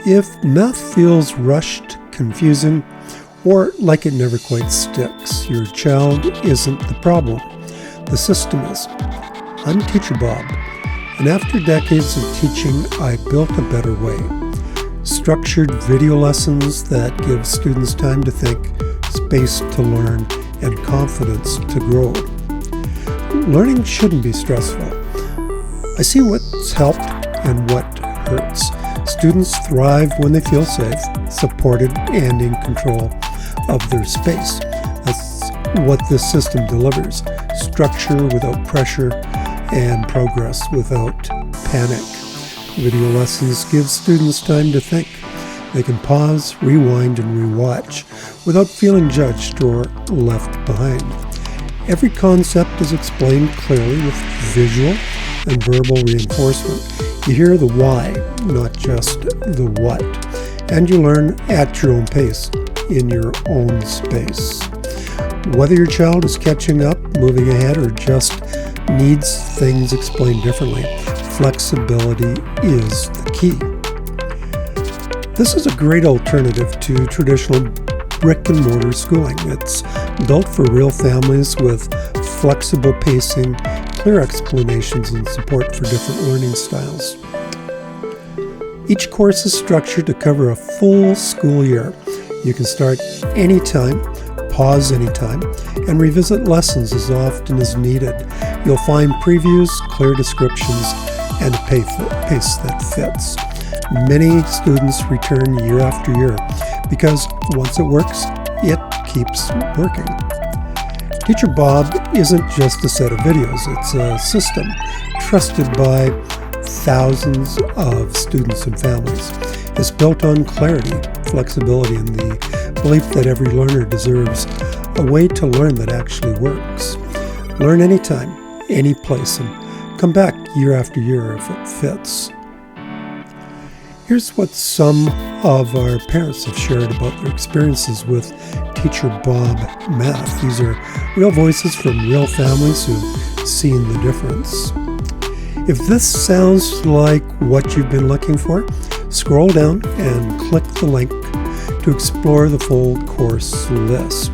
If math feels rushed, confusing, or like it never quite sticks, your child isn't the problem. The system is. I'm Teacher Bob, and after decades of teaching, I built a better way. Structured video lessons that give students time to think, space to learn, and confidence to grow. Learning shouldn't be stressful. I see what's helped and what hurts. Students thrive when they feel safe, supported, and in control of their space. That's what this system delivers. Structure without pressure and progress without panic. Video lessons give students time to think. They can pause, rewind, and rewatch without feeling judged or left behind. Every concept is explained clearly with visual and verbal reinforcement. You hear the why, not just the what, and you learn at your own pace, in your own space. Whether your child is catching up, moving ahead, or just needs things explained differently, flexibility is the key. This is a great alternative to traditional brick-and-mortar schooling. It's built for real families with flexible pacing, clear explanations, and support for different learning styles. Each course is structured to cover a full school year. You can start anytime, pause anytime, and revisit lessons as often as needed. You'll find previews, clear descriptions, and a pace that fits. Many students return year after year because once it works, it keeps working. Teacher Bob isn't just a set of videos, it's a system trusted by thousands of students and families. It's built on clarity, flexibility, and the belief that every learner deserves a way to learn that actually works. Learn anytime, any place, and come back year after year if it fits. Here's what some of our parents have shared about their experiences with Teacher Bob Math. These are real voices from real families who've seen the difference. If this sounds like what you've been looking for, scroll down and click the link to explore the full course list.